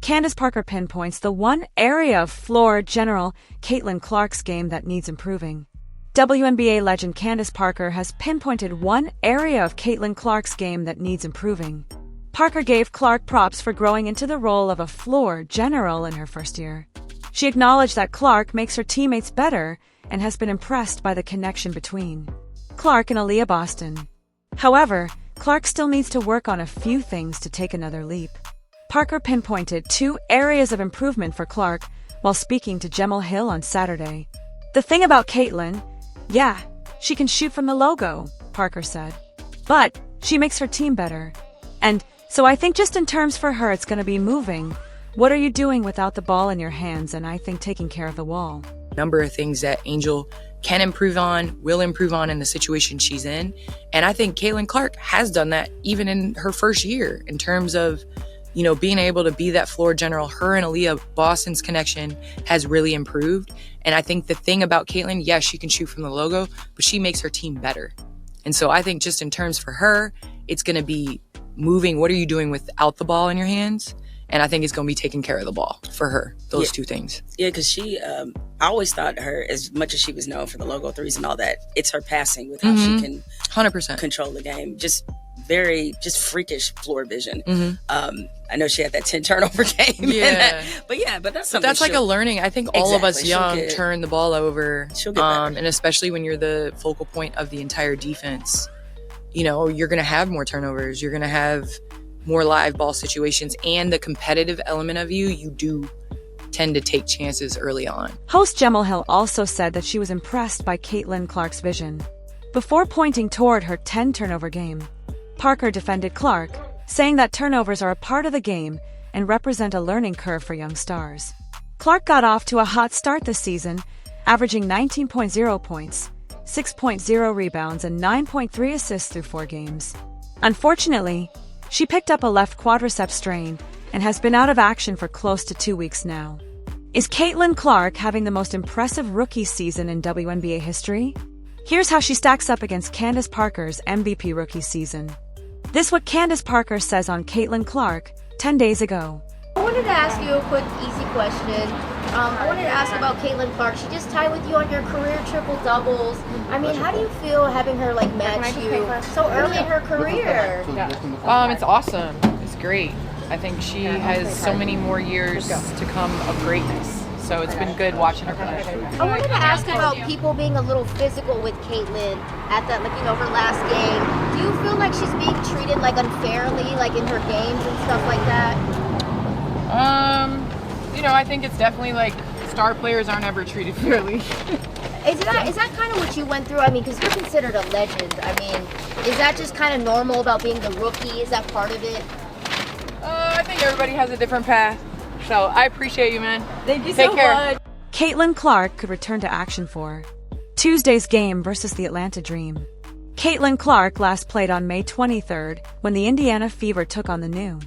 Candace Parker pinpoints the one area of floor general Caitlin Clark's game that needs improving. WNBA legend Candace Parker has pinpointed one area of Caitlin Clark's game that needs improving. Parker gave Clark props for growing into the role of a floor general in her first year. She acknowledged that Clark makes her teammates better and has been impressed by the connection between Clark and Aliyah Boston. However, Clark still needs to work on a few things to take another leap. Parker pinpointed two areas of improvement for Clark while speaking to Jemele Hill on Saturday. "The thing about Caitlin, yeah, she can shoot from the logo," Parker said. "But she makes her team better. And so I think just in terms for her it's going to be moving. What are you doing without the ball in your hands? And I think taking care of the wall." Number of things that Angel can improve on, will improve on in the situation she's in. And I think Caitlin Clark has done that even in her first year in terms of, being able to be that floor general. Her and Aliyah Boston's connection has really improved. And I think the thing about Caitlin, yes, she can shoot from the logo, but she makes her team better. And so I think just in terms for her, it's going to be moving. What are you doing without the ball in your hands? And I think it's going to be taking care of the ball for her, those two things. Yeah, because she, I always thought her, as much as she was known for the logo threes and all that, it's her passing with how she can 100% control the game. Just freakish floor vision. I know she had that 10 turnover game. Yeah. But that's something. That's like a learning. I think all of us young turn the ball over. She'll get better. And especially when you're the focal point of the entire defense, you're going to have more turnovers. You're going to have more live ball situations, and the competitive element of you do tend to take chances early on. Host Jemele Hill also said that she was impressed by Caitlin Clark's vision. Before pointing toward her 10-turnover game, Parker defended Clark, saying that turnovers are a part of the game and represent a learning curve for young stars. Clark got off to a hot start this season, averaging 19.0 points, 6.0 rebounds, and 9.3 assists through 4 games. Unfortunately, she picked up a left quadricep strain and has been out of action for close to 2 weeks now. Is Caitlin Clark having the most impressive rookie season in WNBA history? Here's how she stacks up against Candace Parker's MVP rookie season. This is what Candace Parker says on Caitlin Clark 10 days ago. I wanted to ask you a quick, easy question. I wanted to ask about Caitlin Clark. She just tied with you on your career triple doubles. I mean, how do you feel having her match you so early in her career? It's awesome. It's great. I think she has so many more years to come of greatness. So it's been good watching her play. I wanted to ask about people being a little physical with Caitlin at that, her last game. Do you feel like she's being treated unfairly, in her games and stuff like that? I think it's definitely star players aren't ever treated fairly. Is that kind of what you went through? I mean, because you're considered a legend. I mean, is that just kind of normal about being the rookie? Is that part of it? I think everybody has a different path. So I appreciate you, man. Thank you Take so care. much. Caitlin Clark could return to action for Tuesday's game versus the Atlanta Dream. Caitlin Clark last played on May 23rd when the Indiana Fever took on the New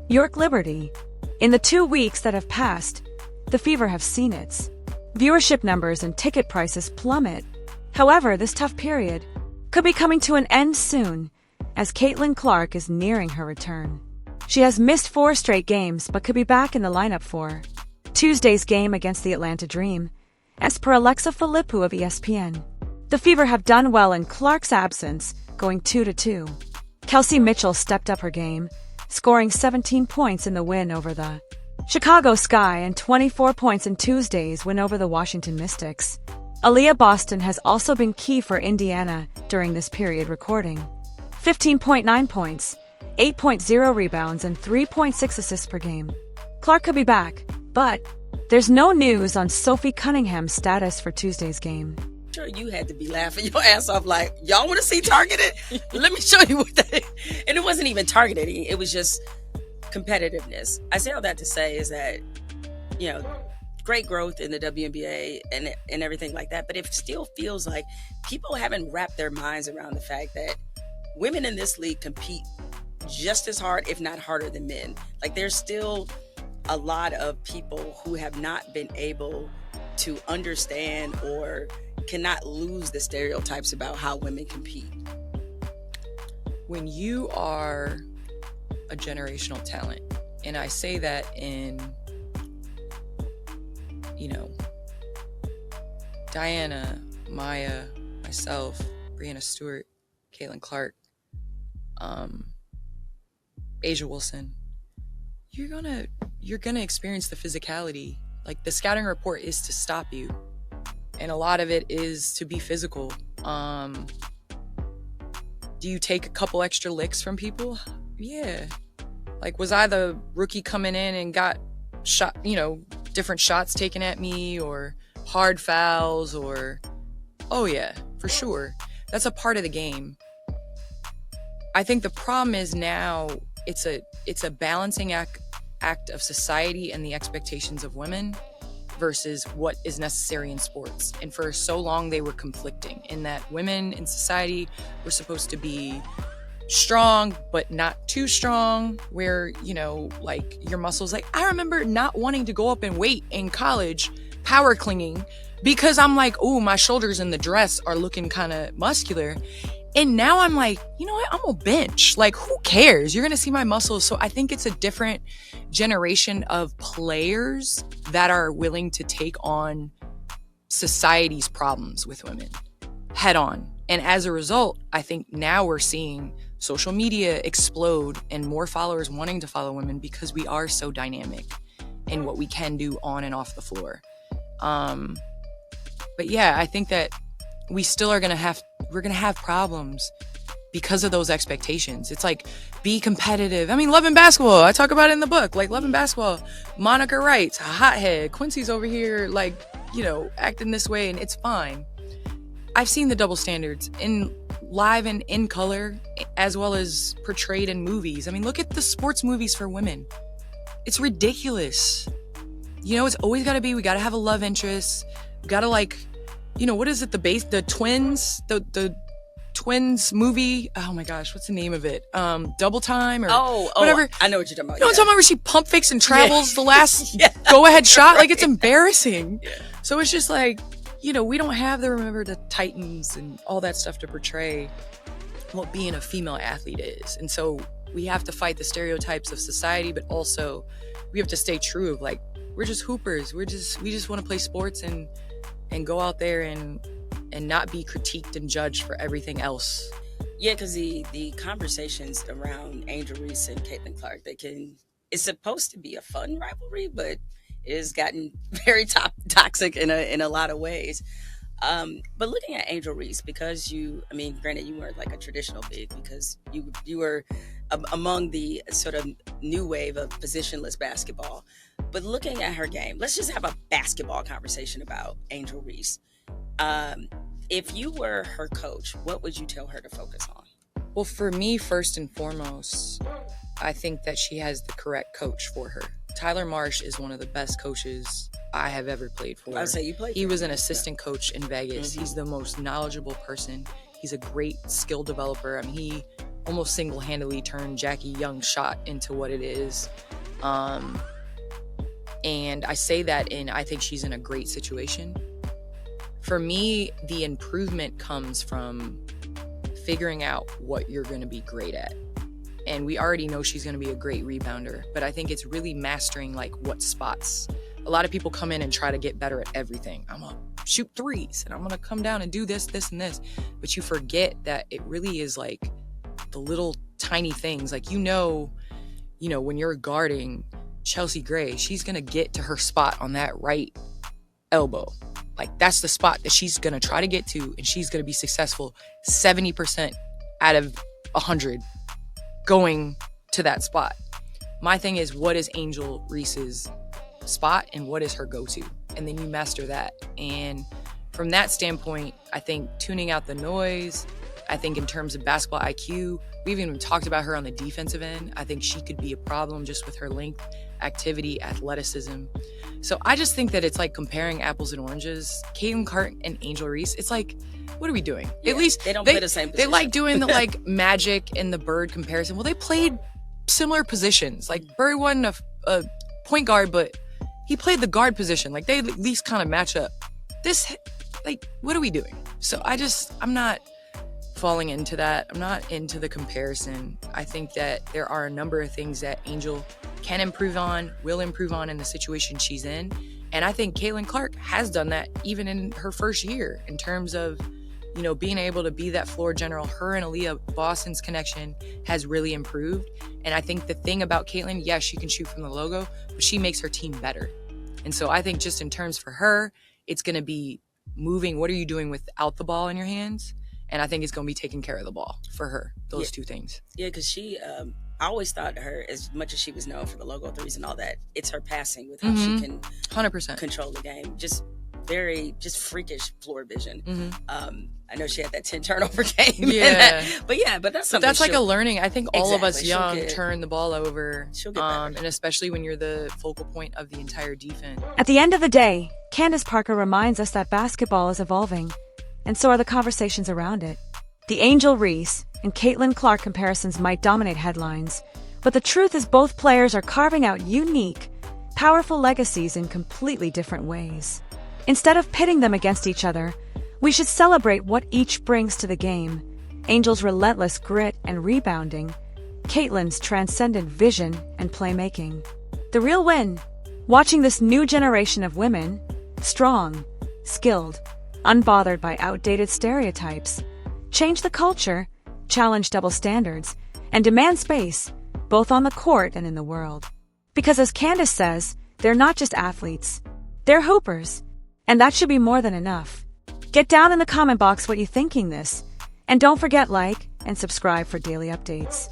York Liberty. In the 2 weeks that have passed, the Fever have seen its viewership numbers and ticket prices plummet. However, this tough period could be coming to an end soon, as Caitlin Clark is nearing her return. She has missed 4 straight games but could be back in the lineup for Tuesday's game against the Atlanta Dream, as per Alexa Philippou of ESPN. The Fever have done well in Clark's absence, going 2-2. Kelsey Mitchell stepped up her game, scoring 17 points in the win over the Chicago Sky and 24 points in Tuesday's win over the Washington Mystics. Aliyah Boston has also been key for Indiana during this period, recording 15.9 points, 8.0 rebounds, and 3.6 assists per game. Clark could be back, but there's no news on Sophie Cunningham's status for Tuesday's game. Sure, you had to be laughing your ass off y'all want to see targeted? Let me show you what that is. And it wasn't even targeting. It was just competitiveness. I say all that to say is that, great growth in the WNBA and everything like that, but it still feels like people haven't wrapped their minds around the fact that women in this league compete just as hard, if not harder, than men. There's still a lot of people who have not been able to understand or cannot lose the stereotypes about how women compete. When you are a generational talent And I say that in, Diana, Maya, myself, Brianna Stewart, Caitlin Clark, Asia Wilson, you're gonna experience the physicality. Like, the scouting report is to stop you, and a lot of it is to be physical. Do you take a couple extra licks from people? Yeah. Like, was I the rookie coming in and got shot, different shots taken at me, or hard fouls, or, oh yeah, for sure. That's a part of the game. I think the problem is now it's a balancing act of society and the expectations of women versus what is necessary in sports. And for so long they were conflicting, in that women in society were supposed to be strong but not too strong, where like your muscles, like I remember not wanting to go up and weight in college, power clinging, because I'm like, oh, my shoulders in the dress are looking kind of muscular. And now I'm like, you know what, I'm gonna bench. Like, who cares? You're gonna see my muscles. So I think it's a different generation of players that are willing to take on society's problems with women head on. And as a result, I think now we're seeing social media explode and more followers wanting to follow women because we are so dynamic in what we can do on and off the floor. But yeah, I think that we still are we're gonna have problems because of those expectations. It's like, be competitive. I mean, Love and Basketball, I talk about it in the book. Like, Love and Basketball, Monica Wright's a hothead, Quincy's over here like, acting this way, and it's fine. I've seen the double standards in live and in color, as well as portrayed in movies. I mean, look at the sports movies for women. It's ridiculous. It's always got to be, we got to have a love interest. We got to, like, what is it? The twins, the twins movie. Oh my gosh, what's the name of it? Double Time or whatever. I know what you're talking about. I'm talking about where she pump fakes and travels the last go ahead shot. Like, it's embarrassing. Yeah. So it's just like, we don't have Remember the Titans and all that stuff to portray what being a female athlete is. And so we have to fight the stereotypes of society, but also we have to stay true of, like, we're just hoopers. We just want to play sports and go out there and not be critiqued and judged for everything else. Yeah, because the conversations around Angel Reese and Caitlin Clark, it's supposed to be a fun rivalry, but it has gotten very toxic in a lot of ways. But looking at Angel Reese, because granted, you weren't like a traditional big, because you were among the sort of new wave of positionless basketball. But looking at her game, let's just have a basketball conversation about Angel Reese. If you were her coach, what would you tell her to focus on? Well, for me, first and foremost, I think that she has the correct coach for her. Tyler Marsh is one of the best coaches I have ever played for. I would say you played. He was an assistant coach in Vegas. Mm-hmm. He's the most knowledgeable person. He's a great skill developer. I mean, he almost single-handedly turned Jackie Young's shot into what it is. And I say that I think she's in a great situation. For me, the improvement comes from figuring out what you're going to be great at. And we already know she's going to be a great rebounder, but I think it's really mastering, like, what spots. A lot of people come in and try to get better at everything. I'm going to shoot threes and I'm going to come down and do this, this, and this. But you forget that it really is like the little tiny things. Like, when you're guarding Chelsea Gray, she's going to get to her spot on that right elbow. Like, that's the spot that she's going to try to get to, and she's going to be successful 70% out of 100 going to that spot. My thing is, what is Angel Reese's spot and what is her go-to? And then you master that. And from that standpoint, I think tuning out the noise, I think in terms of basketball IQ, we've even talked about her on the defensive end. I think she could be a problem just with her length, activity, athleticism. So I just think that it's like comparing apples and oranges. Caitlin Clark and Angel Reese, it's like, what are we doing? Yeah, at least they don't play the same position. They like doing the like Magic and the Bird comparison. Well, they played similar positions. Like, Bird wasn't a point guard, but he played the guard position. Like, they at least kind of match up. This, like, what are we doing? So I'm not falling into that. I'm not into the comparison. I think that there are a number of things that Angel can improve on, will improve on in the situation she's in. And I think Caitlin Clark has done that even in her first year in terms of, being able to be that floor general. Her and Aliyah Boston's connection has really improved. And I think the thing about Caitlin, yes, she can shoot from the logo, but she makes her team better. And so I think just in terms for her, it's going to be moving. What are you doing without the ball in your hands? And I think it's going to be taking care of the ball for her, those two things. Yeah, because she, I always thought her, as much as she was known for the logo threes and all that, it's her passing with how she can 100% control the game. Just freakish floor vision. I know she had that 10 turnover game. Yeah. But that's something. That's like a learning. I think all of us Exactly. young turn the ball over. She'll get better. And especially when you're the focal point of the entire defense. At the end of the day, Candace Parker reminds us that basketball is evolving, and so are the conversations around it. The Angel Reese and Caitlin Clark comparisons might dominate headlines, but the truth is both players are carving out unique, powerful legacies in completely different ways. Instead of pitting them against each other, we should celebrate what each brings to the game. Angel's relentless grit and rebounding, Caitlin's transcendent vision and playmaking. The real win, watching this new generation of women, strong, skilled, unbothered by outdated stereotypes, change the culture, challenge double standards, and demand space, both on the court and in the world. Because as Candace says, they're not just athletes, they're hoopers, and that should be more than enough. Get down in the comment box what you thinking this, and don't forget like and subscribe for daily updates.